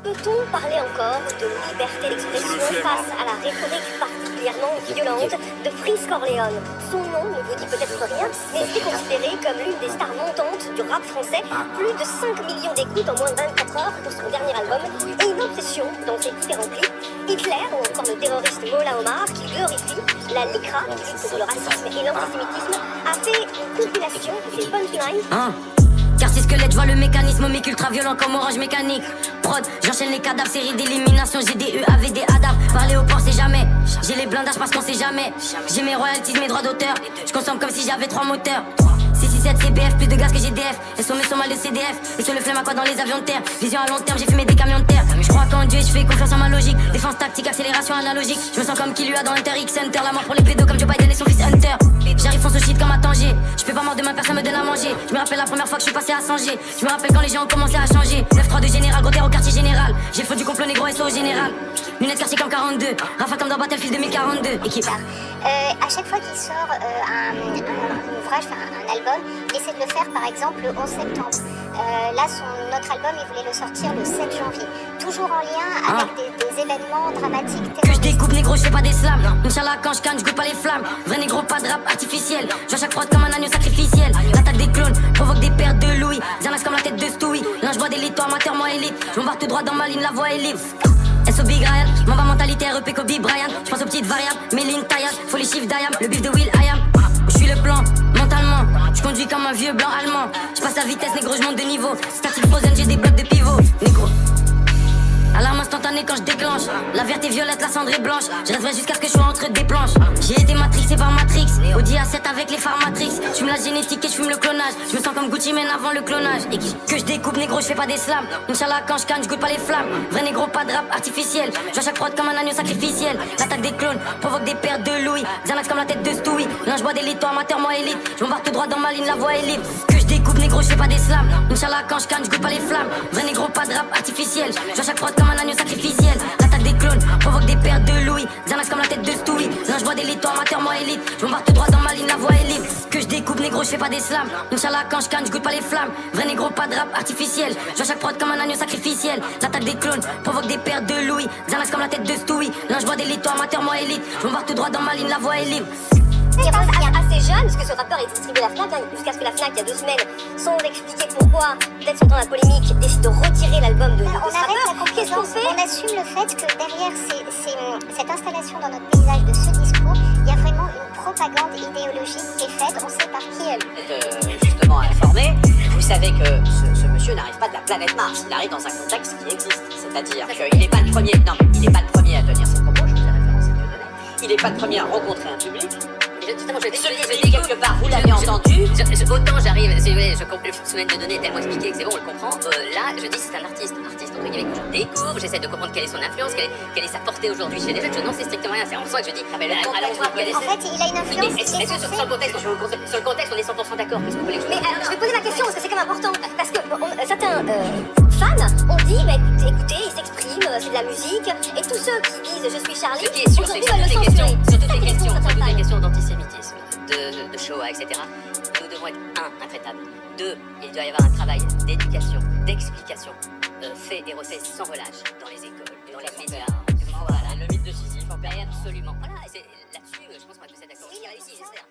Peut-on parler encore de liberté d'expression face à la rhétorique particulièrement violente de Freeze Corleone? Son nom ne vous dit peut-être rien, mais il est considéré comme l'une des stars montantes du rap français. Plus de 5 millions d'écoutes en moins de 24 heures pour son dernier album et une obsession dans ses différents clips. Hitler ou encore le terroriste Mola Omar qui glorifie la LICRA qui lutte contre le racisme et l'antisémitisme a fait une compilation de ses punchlines. Quartier squelette, je vois le mécanisme, mec ultra violent comme orange mécanique. Prod, j'enchaîne les cadavres, série d'élimination, j'ai des UAV, des ADAV. Parler au port, c'est jamais. J'ai les blindages parce qu'on sait jamais. J'ai mes royalties, mes droits d'auteur. Je consomme comme si j'avais 3 moteurs. 667 CBF, plus de gaz que GDF. Elles sont mes sommes mal de CDF. Et sur le flemme à quoi dans les avions de terre. Vision à long terme, j'ai fumé des camions de terre. Je crois qu'en Dieu, je fais confiance en ma logique. Défense tactique, accélération analogique. Je me sens comme qui lui a dans Inter X Center. La mort pour les pédos comme Joe Biden et son fils Hunter. J'arrive fonce au shit comme à Tanger. Je fais pas mort demain, personne me donne à manger. Je me rappelle la première fois que je suis passé à Sanger. Je me rappelle quand les gens ont commencé à changer. 9-3 de général, gros terre au quartier général. J'ai le faux du complot négro et au général. Lunettes quartier comme 42. Rafa comme dans Battlefield 2042. Équipe. À chaque fois qu'il sort un ouvrage, un album, il essaie de le faire par exemple le 11 septembre. Là, notre album, il voulait le sortir le 7 janvier. Toujours en lien avec des événements dramatiques. Que je découpe, négro, je fais pas des slams. Inch'Allah, quand je canne, je goûte pas les flammes. Vrai négro, pas de rap artificiel. Je chaque prod comme un agneau sacrificiel. L'attaque des clones provoque des pertes de louis. Xanax comme la tête de Stewie. Là, je bois des litres, toi amateur, moi élite. Je m'embarque tout droit dans ma ligne, la voix est libre. SO Big Ryan, m'en va mentalité REP Kobe Bryant. Je pense aux petites variables, mes lignes taillages. Faut les chiffres d'Ayam, le bif de Will I am. Je suis le plan, mentalement. Je conduis comme un vieux blanc allemand. Je passe la vitesse, négro, je monte de niveau. Static frozen, j'ai des blocs de pivot. Négro. Alarme instantanée quand je déclenche. La verte est violette, la cendre est blanche. Je reste vrai jusqu'à ce que je sois entre des planches. J'ai été matrixé par Matrix. Audi A7 avec les phares Matrix. Je fume la génétique et je fume le clonage. Je me sens comme Gucci Mane avant le clonage. Et que je découpe, négro, je fais pas des slams. Inch'Allah, quand je canne, je goûte pas les flammes. Vrai négro, pas de rap artificiel. Je vois chaque prod comme un agneau sacrificiel. L'attaque des clones provoque des pertes de louis. Xanax comme la tête de Stewie. Là, je bois des litres, toi amateur, moi élite. Je m'embarque tout droit dans ma ligne, la voix est libre. Que je découpe, négro, je fais pas des slams. Inch'Allah, quand je canne, je goûte pas les flammes. Vrai négro, pas de rap artificiel. Je vois chaque prod comme un agneau sacrificiel. L'attaque des clones provoque des pertes de louis. Xanax comme la tête de Stewie. Là, je bois des litres, toi amateur, moi élite. Je m'embarque tout droit dans ma ligne, la voix est libre. Que je découpe, négro, je fais pas des slams. Inch'Allah, quand je canne, je goûte pas les flammes. Vrai négro, pas de rap artificiel. Je vois chaque prod comme un agneau sacrificiel. L'attaque des clones provoque des pertes de louis. Xanax comme la tête de Stewie. Là, je bois des litres, toi amateur, moi élite. Je m'embarque tout droit dans ma ligne, la voix est libre. Il est assez jeune, parce que ce rappeur est distribué à la FNAC, jusqu'à ce que la FNAC, il y a 2 semaines, sans expliquer pourquoi, peut-être sur le temps de la polémique, décide de retirer l'album de ce rappeur. Qu'est-ce qu'on fait? On assume le fait que derrière cette installation dans notre paysage de ce discours, il y a vraiment une propagande idéologique qui est faite, on sait par qui elle. Justement informé, vous savez que ce monsieur n'arrive pas de la planète Mars, il arrive dans un contexte qui existe. C'est-à-dire qu'il n'est pas le premier, non, il n'est pas le premier à tenir ses propos, je vous ai référencé Dieudonné. Il n'est pas le premier à rencontrer un public. Justement, je dis quelque part, vous l'avez entendu. Autant j'arrive, si vous voulez, je comprends le phénomène de données tellement expliqué que c'est bon, on le comprend. Là, je dis c'est un artiste entre guillemets que je découvre, j'essaie de comprendre quelle est son influence, quelle est sa portée aujourd'hui chez les jeunes. Je n'en sais strictement rien, c'est en soi que je dis. En fait, il a une influence. Mais est-ce que sur le contexte, on est 100% d'accord? Qu'est-ce que vous voulez que je Mais alors, je vais poser ma question parce que c'est quand même important. Parce que certains fans ont dit, bah, écoutez, il s'exprime, c'est de la musique. Et tous ceux qui disent je suis Charlie, ce qui est sûr, c'est que sur toutes les questions d'antisémitisme, de Shoah, etc., nous devons être intraitables. 2, il doit y avoir un travail d'éducation, d'explication, fait et refait sans relâche dans les écoles, dans les médias. Voilà, le mythe de Sisyphe en période. Absolument. Voilà, c'est là-dessus, je pense qu'on va tous être d'accord. Il réussit, j'espère.